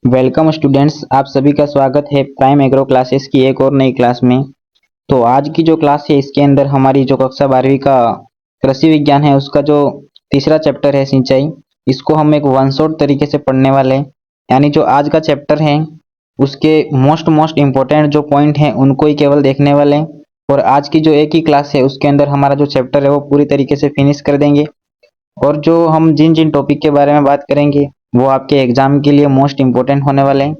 Welcome students, आप सभी का स्वागत है प्राइम एग्रो क्लासेस की एक और नई क्लास में। तो आज की जो क्लास है इसके अंदर हमारी जो कक्षा 12वीं का कृषि विज्ञान है उसका जो तीसरा चैप्टर है सिंचाई, इसको हम एक वन शॉट तरीके से पढ़ने वाले हैं। यानी जो आज का चैप्टर है उसके मोस्ट इम्पोर्टेंट जो पॉइंट हैं उनको ही केवल देखने वाले हैं। और आज की जो एक ही क्लास है उसके अंदर हमारा जो चैप्टर है वो पूरी तरीके से फिनिश कर देंगे। और जो हम जिन जिन टॉपिक के बारे में बात करेंगे वो आपके एग्जाम के लिए मोस्ट इम्पोर्टेंट होने वाले हैं।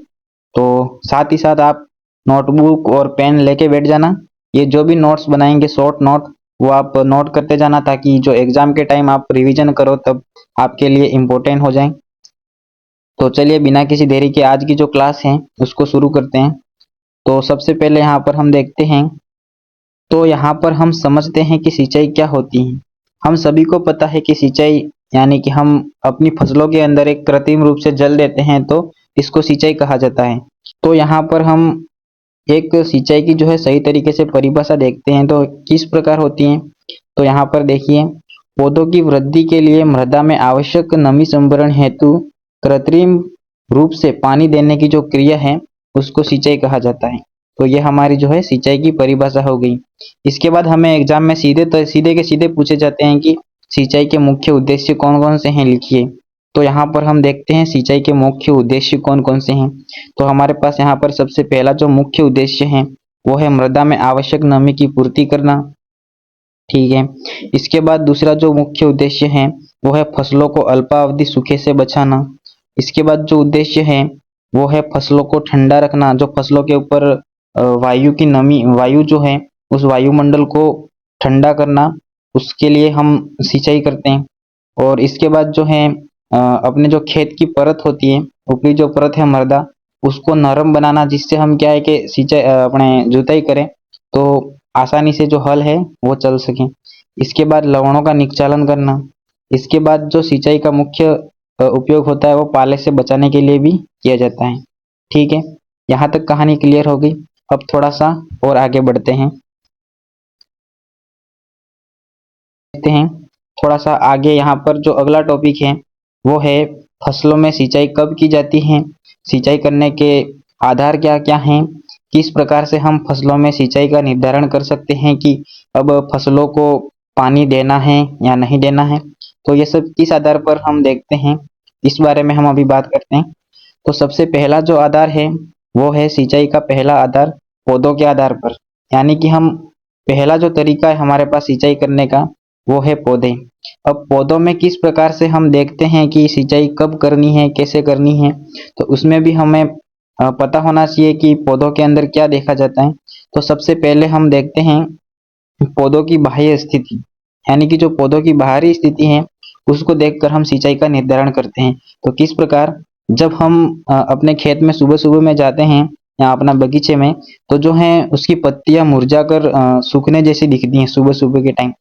तो साथ ही साथ आप नोटबुक और पेन लेके बैठ जाना। ये जो भी नोट्स बनाएंगे शॉर्ट नोट वो आप नोट करते जाना ताकि जो एग्जाम के टाइम आप रिवीजन करो तब आपके लिए इम्पोर्टेंट हो जाए। तो चलिए बिना किसी देरी के आज की जो क्लास है उसको शुरू करते हैं। तो सबसे पहले यहाँ पर हम देखते हैं, तो यहाँ पर हम समझते हैं कि सिंचाई क्या होती है। हम सभी को पता है कि सिंचाई यानी कि हम अपनी फसलों के अंदर एक कृत्रिम रूप से जल देते हैं तो इसको सिंचाई कहा जाता है। तो यहाँ पर हम एक सिंचाई की जो है सही तरीके से परिभाषा देखते हैं तो किस प्रकार होती है। तो यहाँ पर देखिए, पौधों की वृद्धि के लिए मृदा में आवश्यक नमी संभरण हेतु कृत्रिम रूप से पानी देने की जो क्रिया है उसको सिंचाई कहा जाता है। तो ये हमारी जो है सिंचाई की परिभाषा हो गई। इसके बाद हमें एग्जाम में सीधे के सीधे पूछे जाते हैं कि सिंचाई के मुख्य उद्देश्य कौन कौन से हैं, लिखिए। तो यहाँ पर हम देखते हैं सिंचाई के मुख्य उद्देश्य कौन कौन से हैं। तो हमारे पास यहाँ पर सबसे पहला जो मुख्य उद्देश्य है वो है मृदा में आवश्यक नमी की पूर्ति करना, ठीक है। इसके बाद दूसरा जो मुख्य उद्देश्य है वो है फसलों को अल्पावधि सूखे से बचाना। इसके बाद जो उद्देश्य है वो है फसलों को ठंडा रखना, जो फसलों के ऊपर वायु की नमी, वायु जो है उस वायुमंडल को ठंडा करना, उसके लिए हम सिंचाई करते हैं। और इसके बाद जो है अपने जो खेत की परत होती है, ऊपरी जो परत है मृदा, उसको नरम बनाना, जिससे हम क्या है कि सिंचाई अपने जुताई करें तो आसानी से जो हल है वो चल सके। इसके बाद लवणों का निकालन करना। इसके बाद जो सिंचाई का मुख्य उपयोग होता है वो पाले से बचाने के लिए भी किया जाता है, ठीक है। यहाँ तक कहानी क्लियर हो गई। अब थोड़ा सा और आगे बढ़ते हैं, देखते हैं थोड़ा सा आगे। यहाँ पर जो अगला टॉपिक है वो है फसलों में सिंचाई कब की जाती है, सिंचाई करने के आधार क्या क्या हैं, किस प्रकार से हम फसलों में सिंचाई का निर्धारण कर सकते हैं कि अब फसलों को पानी देना है या नहीं देना है। तो ये सब किस आधार पर हम देखते हैं, इस बारे में हम अभी बात करते हैं। तो सबसे पहला जो आधार है वो है सिंचाई का पहला आधार पौधों के आधार पर। यानी कि हम पहला जो तरीका है हमारे पास सिंचाई करने का वो है पौधे। अब पौधों में किस प्रकार से हम देखते हैं कि सिंचाई कब करनी है, कैसे करनी है, तो उसमें भी हमें पता होना चाहिए कि पौधों के अंदर क्या देखा जाता है। तो सबसे पहले हम देखते हैं पौधों की बाह्य स्थिति, यानी कि जो पौधों की बाहरी स्थिति है उसको देखकर हम सिंचाई का निर्धारण करते हैं। तो किस प्रकार, जब हम अपने खेत में सुबह सुबह में जाते हैं या अपना बगीचे में, तो जो है उसकी पत्तियां मुरझाकर सूखने जैसी दिखती हैं सुबह सुबह के टाइम।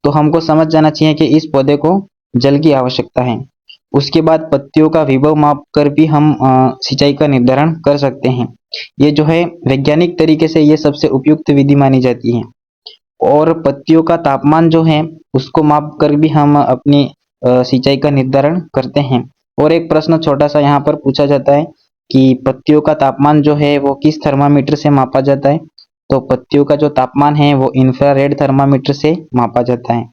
तो हमको समझ जाना चाहिए कि इस पौधे को जल की आवश्यकता है। उसके बाद पत्तियों का विभव माप कर भी हम सिंचाई का निर्धारण कर सकते हैं। ये जो है वैज्ञानिक तरीके से ये सबसे उपयुक्त विधि मानी जाती है। और पत्तियों का तापमान जो है उसको माप कर भी हम अपनी सिंचाई का निर्धारण करते हैं। और एक प्रश्न छोटा सा यहाँ पर पूछा जाता है कि पत्तियों का तापमान जो है वो किस थर्मामीटर से मापा जाता है। तो पत्तियों का जो तापमान है वो इंफ्रारेड थर्मामीटर से मापा जाता है।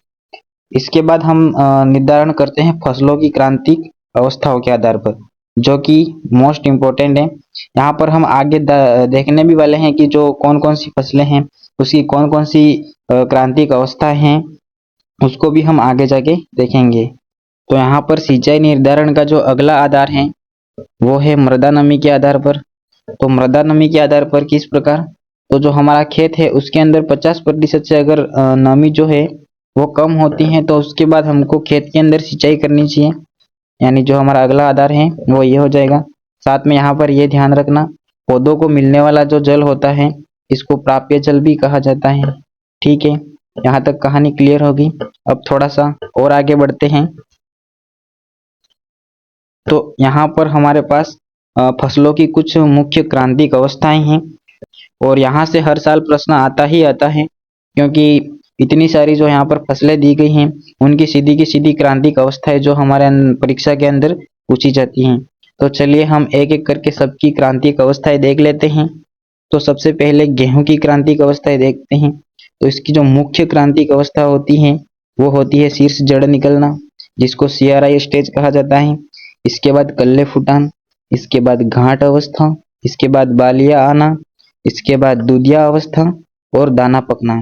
इसके बाद हम निर्धारण करते हैं फसलों की क्रांतिक अवस्थाओं के आधार पर, जो कि मोस्ट इम्पोर्टेंट है। यहाँ पर हम आगे देखने भी वाले हैं कि जो कौन कौन सी फसलें हैं उसकी कौन कौन सी क्रांतिक अवस्थाएं हैं, उसको भी हम आगे जाके देखेंगे। तो यहाँ पर सिंचाई निर्धारण का जो अगला आधार है वो है मृदा नमी के आधार पर। तो मृदा नमी के आधार पर किस प्रकार, तो जो हमारा खेत है उसके अंदर 50% से अगर नमी जो है वो कम होती है तो उसके बाद हमको खेत के अंदर सिंचाई करनी चाहिए। यानी जो हमारा अगला आधार है वो ये हो जाएगा। साथ में यहाँ पर ये ध्यान रखना, पौधों को मिलने वाला जो जल होता है इसको प्राप्य जल भी कहा जाता है, ठीक है। यहाँ तक कहानी क्लियर होगी। अब थोड़ा सा और आगे बढ़ते हैं। तो यहाँ पर हमारे पास फसलों की कुछ मुख्य क्रांतिक अवस्थाएं हैं और यहाँ से हर साल प्रश्न आता ही आता है, क्योंकि इतनी सारी जो यहाँ पर फसलें दी गई हैं उनकी सीधी की सीधी क्रांतिक अवस्थाएं जो हमारे परीक्षा के अंदर पूछी जाती हैं। तो चलिए हम एक एक करके सबकी क्रांतिक अवस्थाएं देख लेते हैं। तो सबसे पहले गेहूं की क्रांतिक अवस्थाएं देखते हैं। तो इसकी जो मुख्य क्रांतिक अवस्था होती है वो होती है शीर्ष जड़ निकलना, जिसको CRI स्टेज कहा जाता है। इसके बाद कल्ले फुटान, इसके बाद घाट अवस्था, इसके बाद बालिया आना, इसके बाद दूधिया अवस्था और दाना पकना।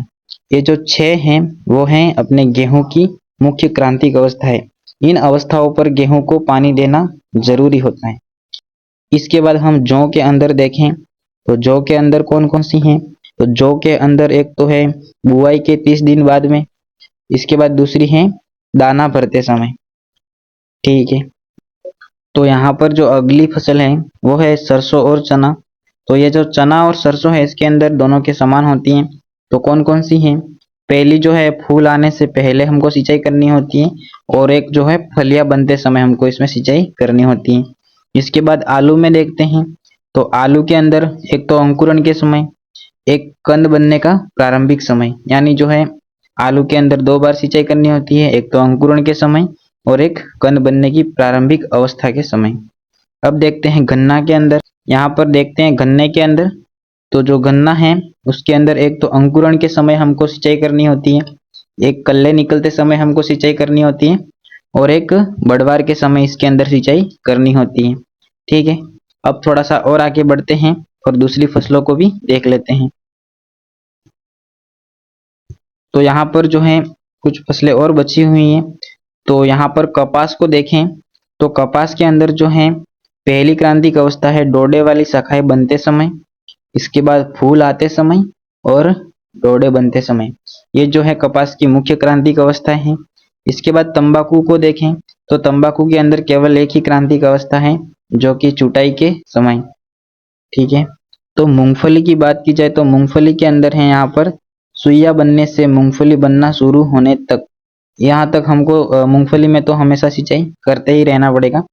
ये जो 6 हैं वो हैं अपने गेहूं की मुख्य क्रांतिक अवस्था है। इन अवस्थाओं पर गेहूं को पानी देना जरूरी होता है। इसके बाद हम जौ के अंदर देखें तो जौ के अंदर कौन कौन सी हैं। तो जौ के अंदर एक तो है बुआई के 30 दिन बाद में, इसके बाद दूसरी है दाना भरते समय। ठीक है, तो यहाँ पर जो अगली फसल है वो है सरसों और चना। तो ये जो चना और सरसों है इसके अंदर दोनों के समान होती हैं। तो कौन कौन सी हैं। पहली जो है फूल आने से पहले हमको सिंचाई करनी होती है, और एक जो है फलियां बनते समय हमको इसमें सिंचाई करनी होती है। इसके बाद आलू में देखते हैं। तो आलू के अंदर एक तो अंकुरण के समय, एक कंद बनने का प्रारंभिक समय, यानी जो है आलू के अंदर 2 बार सिंचाई करनी होती है, एक तो अंकुरण के समय और एक कंद बनने की प्रारंभिक अवस्था के समय। अब देखते हैं गन्ना के अंदर। यहाँ पर देखते हैं गन्ने के अंदर, तो जो गन्ना है उसके अंदर एक तो अंकुरण के समय हमको सिंचाई करनी होती है, एक कल्ले निकलते समय हमको सिंचाई करनी होती है, और एक बढ़वार के समय इसके अंदर सिंचाई करनी होती है। ठीक है, अब थोड़ा सा और आगे बढ़ते हैं और दूसरी फसलों को भी देख लेते हैं। तो यहाँ पर जो है कुछ फसलें और बची हुई हैं। तो यहाँ पर कपास को देखें तो कपास के अंदर जो है पहली क्रांतिक अवस्था है डोडे वाली शाखाएं बनते समय, इसके बाद फूल आते समय और डोडे बनते समय। ये जो है कपास की मुख्य क्रांतिक अवस्था है। इसके बाद तंबाकू को देखें तो तंबाकू के अंदर केवल एक ही क्रांतिक अवस्था है जो कि चुटाई के समय। ठीक है, तो मूंगफली की बात की जाए तो मूंगफली के अंदर है यहाँ पर सुइया बनने से मूंगफली बनना शुरू होने तक, यहाँ तक हमको मूंगफली में तो हमेशा सिंचाई करते ही रहना पड़ेगा।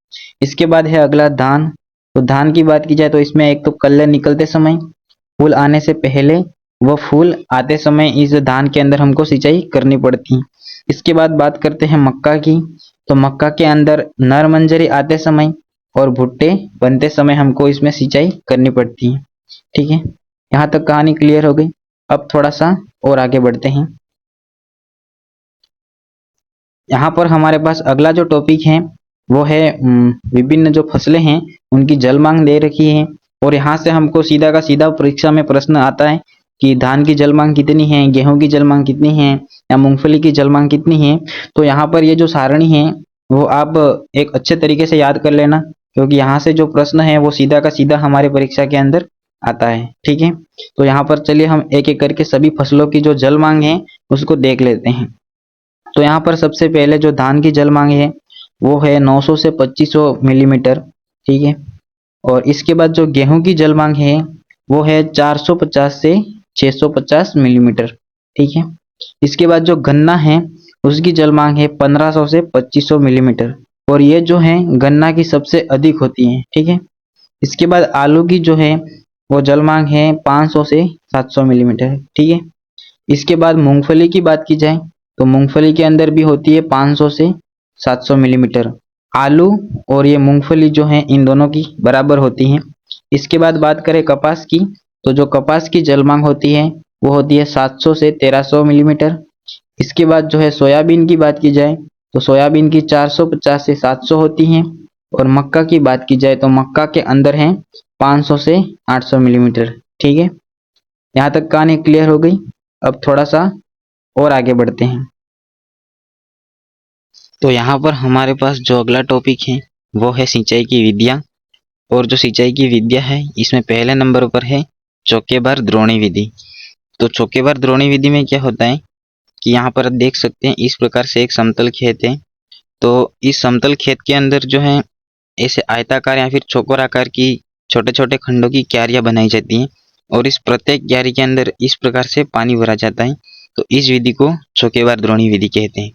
इसके बाद है अगला धान। तो धान की बात की जाए तो इसमें एक तो कल्ले निकलते समय, फूल आने से पहले व फूल आते समय इस धान के अंदर हमको सिंचाई करनी पड़ती है। इसके बाद बात करते हैं मक्का की। तो मक्का के अंदर नर मंजरी आते समय और भुट्टे बनते समय हमको इसमें सिंचाई करनी पड़ती है। ठीक है, यहाँ तक कहानी क्लियर हो गई। अब थोड़ा सा और आगे बढ़ते हैं। यहाँ पर हमारे पास अगला जो टॉपिक है वो है विभिन्न जो फसलें हैं उनकी जल मांग दे रखी है, और यहाँ से हमको सीधा का सीधा परीक्षा में प्रश्न आता है कि धान की जल मांग कितनी है, गेहूं की जल मांग कितनी है, या मूंगफली की जल मांग कितनी है। तो यहाँ पर ये जो सारणी है वो आप एक अच्छे तरीके से याद कर लेना, क्योंकि यहाँ से जो प्रश्न है वो सीधा का सीधा हमारे परीक्षा के अंदर आता है। ठीक है, तो यहाँ पर चलिए हम एक एक करके सभी फसलों की जो जल मांग है उसको देख लेते हैं। तो यहाँ पर सबसे पहले जो धान की जल मांग है वो है 900 से 2500 मिलीमीटर। ठीक है, और इसके बाद जो गेहूं की जल मांग है वो है 450 से 650 मिलीमीटर। ठीक है, इसके बाद जो गन्ना है उसकी जल मांग है 1500 से 2500 मिलीमीटर, और ये जो है गन्ना की सबसे अधिक होती है। ठीक है, इसके बाद आलू की जो है वो जल मांग है 500 से 700 मिलीमीटर। ठीक है, इसके बाद मूंगफली की बात की जाए तो मूंगफली के अंदर भी होती है 500 से 700 मिलीमीटर। आलू और ये मूंगफली जो है इन दोनों की बराबर होती हैं। इसके बाद बात करें कपास की, तो जो कपास की जल मांग होती है वो होती है 700 से 1300 मिलीमीटर। इसके बाद जो है सोयाबीन की बात की जाए तो सोयाबीन की 450 से 700 होती हैं, और मक्का की बात की जाए तो मक्का के अंदर है 500 से 800 मिलीमीटर। ठीक है, यहाँ तक कहानी क्लियर हो गई। अब थोड़ा सा और आगे बढ़ते हैं। तो यहाँ पर हमारे पास जो अगला टॉपिक है वो है सिंचाई की विधियाँ, और जो सिंचाई की विधियाँ है इसमें पहले नंबर पर है चौकेबार द्रोणी विधि। तो चौकेबार द्रोणी विधि में क्या होता है कि यहाँ पर आप देख सकते हैं इस प्रकार से एक समतल खेत है। तो इस समतल खेत के अंदर जो है ऐसे आयताकार या फिर चौकोर आकार की छोटे छोटे खंडों की क्यारियां बनाई जाती हैं, और इस प्रत्येक क्यारी के अंदर इस प्रकार से पानी भरा जाता है। तो इस विधि को चौकेबार द्रोणी विधि कहते हैं।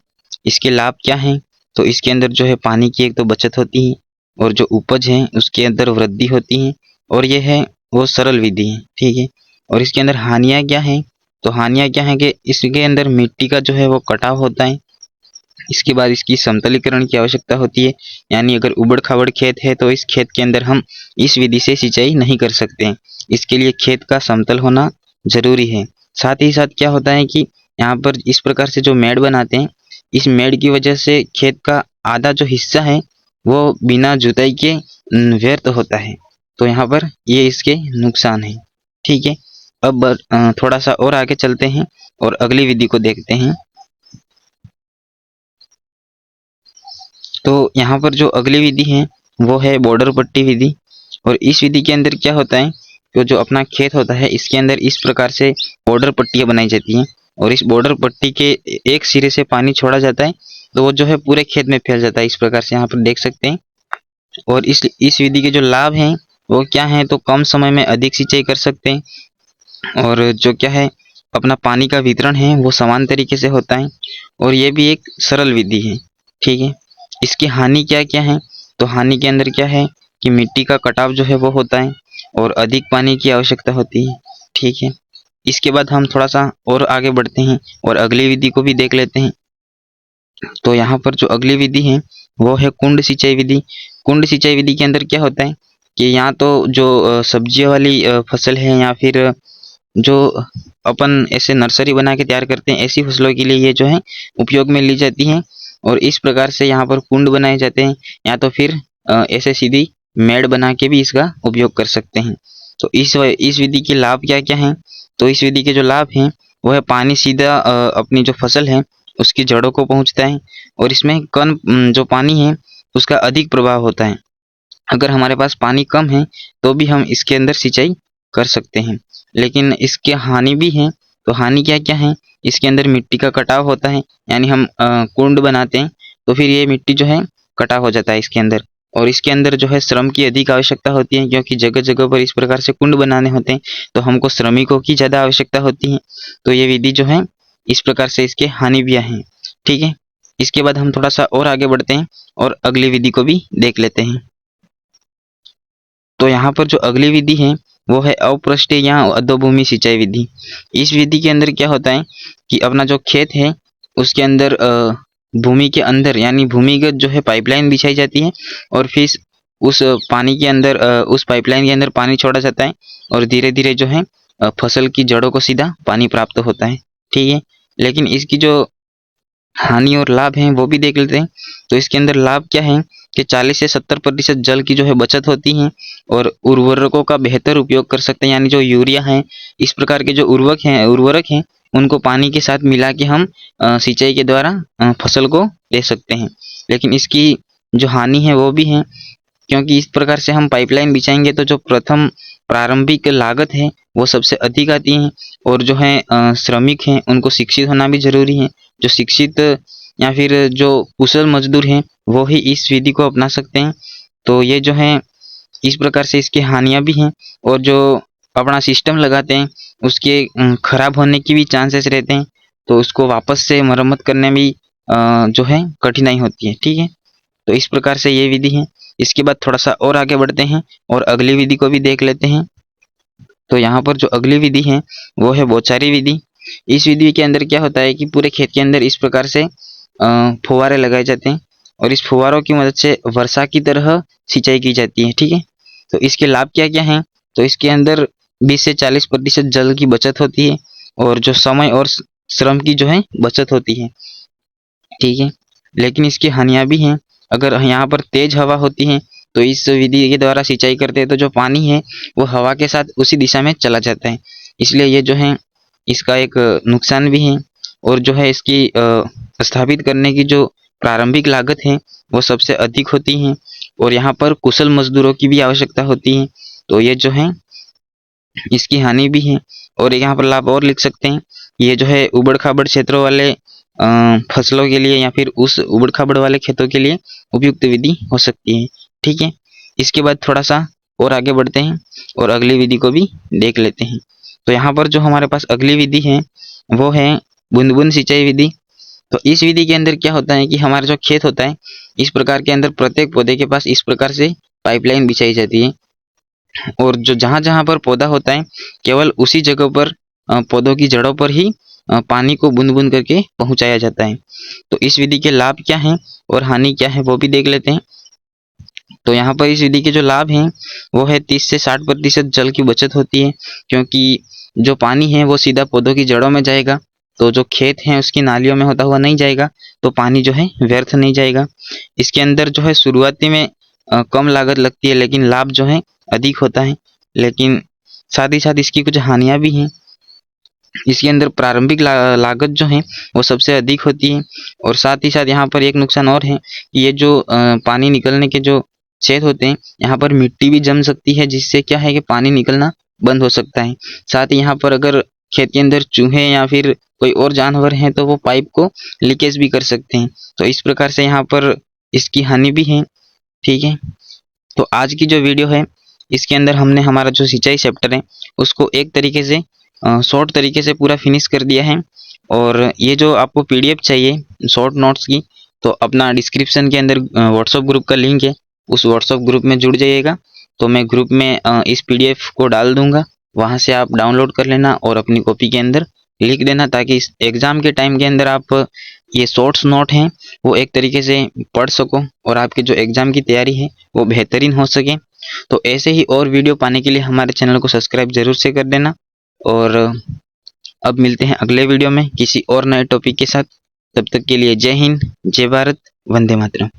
इसके लाभ क्या हैं, तो इसके अंदर जो है पानी की एक तो बचत होती है, और जो उपज है उसके अंदर वृद्धि होती है, और यह है वो सरल विधि है। ठीक है, और इसके अंदर हानियाँ क्या हैं, तो हानियाँ क्या हैं कि इसके अंदर मिट्टी का जो है वो कटाव होता है, इसके बाद इसकी समतलीकरण की आवश्यकता होती है, यानी अगर उबड़-खाबड़ खेत है तो इस खेत के अंदर हम इस विधि से सिंचाई नहीं कर सकते हैं। इसके लिए खेत का समतल होना ज़रूरी है। साथ ही साथ क्या होता है कि यहाँ पर इस प्रकार से जो मेड़ बनाते हैं, इस मेड़ की वजह से खेत का आधा जो हिस्सा है वो बिना जुताई के व्यर्थ होता है। तो यहाँ पर ये इसके नुकसान हैं। ठीक है, अब थोड़ा सा और आगे चलते हैं और अगली विधि को देखते हैं। तो यहाँ पर जो अगली विधि है वो है बॉर्डर पट्टी विधि। और इस विधि के अंदर क्या होता है, तो जो अपना खेत होता है इसके अंदर इस प्रकार से बॉर्डर पट्टियाँ बनाई जाती हैं और इस बॉर्डर पट्टी के एक सिरे से पानी छोड़ा जाता है तो वो जो है पूरे खेत में फैल जाता है। इस प्रकार से यहाँ पर देख सकते हैं। और इस विधि के जो लाभ हैं वो क्या हैं, तो कम समय में अधिक सिंचाई कर सकते हैं और जो क्या है अपना पानी का वितरण है वो समान तरीके से होता है और ये भी एक सरल विधि है। ठीक है, इसकी हानि क्या क्या है, तो हानि के अंदर क्या है कि मिट्टी का कटाव जो है वो होता है और अधिक पानी की आवश्यकता होती है। ठीक है, इसके बाद हम थोड़ा सा और आगे बढ़ते हैं और अगली विधि को भी देख लेते हैं। तो यहाँ पर जो अगली विधि है वो है कुंड सिंचाई विधि। कुंड सिंचाई विधि के अंदर क्या होता है कि यहाँ तो जो सब्जियों वाली फसल है या फिर जो अपन ऐसे नर्सरी बना के तैयार करते हैं ऐसी फसलों के लिए ये जो है उपयोग में ली जाती हैं और इस प्रकार से यहाँ पर कुंड बनाए जाते हैं या तो फिर ऐसे सीधी मेड़ बना के भी इसका उपयोग कर सकते हैं। तो इस विधि के लाभ क्या क्या हैं, तो इस विधि के जो लाभ हैं वो है पानी सीधा अपनी जो फसल है उसकी जड़ों को पहुँचता है और इसमें कम जो पानी है उसका अधिक प्रभाव होता है। अगर हमारे पास पानी कम है तो भी हम इसके अंदर सिंचाई कर सकते हैं, लेकिन इसके हानि भी हैं। तो हानि क्या क्या है, इसके अंदर मिट्टी का कटाव होता है, यानी हम कुंड बनाते हैं तो फिर ये मिट्टी जो है कटाव हो जाता है इसके अंदर और इसके अंदर जो है श्रम की अधिक आवश्यकता होती है क्योंकि जगह जगह पर इस प्रकार से कुंड बनाने होते हैं तो हमको श्रमिकों की ज़्यादा आवश्यकता होती है। तो ये विधि जो है इस प्रकार से इसके हानि भी हैं। ठीक है, इसके बाद हम थोड़ा सा और आगे बढ़ते हैं और अगली विधि को भी देख लेते हैं। तो यहाँ पर जो अगली विधि है वो है अपृष्ठीय या अधोभूमि सिंचाई विधि। इस विधि के अंदर क्या होता है कि अपना जो खेत है उसके अंदर भूमि के अंदर यानी भूमिगत जो है पाइपलाइन बिछाई जाती है और फिर उस पानी के अंदर उस पाइपलाइन के अंदर पानी छोड़ा जाता है और धीरे धीरे जो है फसल की जड़ों को सीधा पानी प्राप्त होता है। ठीक है, लेकिन इसकी जो हानि और लाभ हैं वो भी देख लेते हैं। तो इसके अंदर लाभ क्या है कि 40 से 70% जल की जो है बचत होती है और उर्वरकों का बेहतर उपयोग कर सकते हैं, यानी जो यूरिया है इस प्रकार के जो उर्वरक हैं उनको पानी के साथ मिला के हम सिंचाई के द्वारा फसल को दे सकते हैं। लेकिन इसकी जो हानि है वो भी है क्योंकि इस प्रकार से हम पाइपलाइन बिछाएंगे तो जो प्रथम प्रारंभिक लागत है वो सबसे अधिक आती है और जो है श्रमिक हैं उनको शिक्षित होना भी जरूरी है। जो शिक्षित या फिर जो कुशल मजदूर हैं वो ही इस विधि को अपना सकते हैं। तो ये जो है इस प्रकार से इसकी हानियां भी हैं और जो अपना सिस्टम लगाते हैं उसके खराब होने की भी चांसेस रहते हैं तो उसको वापस से मरम्मत करने में जो है कठिनाई होती है। ठीक है, तो इस प्रकार से ये विधि है। इसके बाद थोड़ा सा और आगे बढ़ते हैं और अगली विधि को भी देख लेते हैं। तो यहाँ पर जो अगली विधि है वो है बौछारी विधि। इस विधि के अंदर क्या होता है कि पूरे खेत के अंदर इस प्रकार से फुहारे लगाए जाते हैं और इस फुहारों की मदद से वर्षा की तरह सिंचाई की जाती है। ठीक है, तो इसके लाभ क्या क्या हैं, तो इसके अंदर 20 से 40% जल की बचत होती है और जो समय और श्रम की जो है बचत होती है। ठीक है, लेकिन इसकी हानियां भी हैं। अगर यहाँ पर तेज हवा होती है तो इस विधि के द्वारा सिंचाई करते हैं तो जो पानी है वो हवा के साथ उसी दिशा में चला जाता है, इसलिए ये जो है इसका एक नुकसान भी है। और जो है इसकी स्थापित करने की जो प्रारंभिक लागत है वो सबसे अधिक होती है और यहाँ पर कुशल मजदूरों की भी आवश्यकता होती है। तो ये जो है इसकी हानि भी है और यहाँ पर लाभ और लिख सकते हैं। ये जो है उबड़ खाबड़ क्षेत्रों वाले फसलों के लिए या फिर उस उबड़ खाबड़ वाले खेतों के लिए उपयुक्त विधि हो सकती है। ठीक है, इसके बाद थोड़ा सा और आगे बढ़ते हैं और अगली विधि को भी देख लेते हैं। तो यहाँ पर जो हमारे पास अगली विधि है वो है बूंद बूंद सिंचाई विधि। तो इस विधि के अंदर क्या होता है कि हमारा जो खेत होता है इस प्रकार के अंदर प्रत्येक पौधे के पास इस प्रकार से पाइपलाइन बिछाई जाती है और जो जहाँ जहाँ पर पौधा होता है केवल उसी जगह पर पौधों की जड़ों पर ही पानी को बूंद बूंद करके पहुंचाया जाता है। तो इस विधि के लाभ क्या हैं और हानि क्या है वो भी देख लेते हैं। तो यहाँ पर इस विधि के जो लाभ हैं वो है 30 से 60% जल की बचत होती है, क्योंकि जो पानी है वो सीधा पौधों की जड़ों में जाएगा। तो जो खेत हैं उसकी नालियों में होता हुआ नहीं जाएगा, तो पानी जो है व्यर्थ नहीं जाएगा। इसके अंदर जो है शुरुआती में कम लागत लगती है, लेकिन लाभ जो है अधिक होता है। लेकिन साथ ही साथ इसकी कुछ हानियां भी हैं। इसके अंदर प्रारंभिक लागत जो है वो सबसे अधिक होती है, और साथ ही साथ यहाँ पर एक नुकसान और है कि ये जो पानी निकलने के जो छेद होते हैं यहाँ पर मिट्टी भी जम सकती है, जिससे क्या है कि पानी निकलना बंद हो सकता है। साथ ही यहाँ पर अगर खेत के अंदर चूहे या फिर कोई और जानवर हैं तो वो पाइप को लीकेज भी कर सकते हैं। तो इस प्रकार से यहाँ पर इसकी हानि भी है। ठीक है, तो आज की जो वीडियो है इसके अंदर हमने हमारा जो सिंचाई चैप्टर है उसको एक तरीके से शॉर्ट तरीके से पूरा फिनिश कर दिया है। और ये जो आपको पीडीएफ चाहिए शॉर्ट नोट्स की, तो अपना डिस्क्रिप्शन के अंदर व्हाट्सएप ग्रुप का लिंक है, उस व्हाट्सएप ग्रुप में जुड़ जाइएगा। तो मैं ग्रुप में इस पीडीएफ को डाल दूंगा, वहाँ से आप डाउनलोड कर लेना और अपनी कॉपी के अंदर लिख देना, ताकि इस एग्ज़ाम के टाइम के अंदर आप ये शॉर्ट्स नोट हैं वो एक तरीके से पढ़ सको और आपके जो एग्ज़ाम की तैयारी है वो बेहतरीन हो सके। तो ऐसे ही और वीडियो पाने के लिए हमारे चैनल को सब्सक्राइब जरूर से कर देना। और अब मिलते हैं अगले वीडियो में किसी और नए टॉपिक के साथ। तब तक के लिए जय हिंद, जय भारत, वंदे मातरम।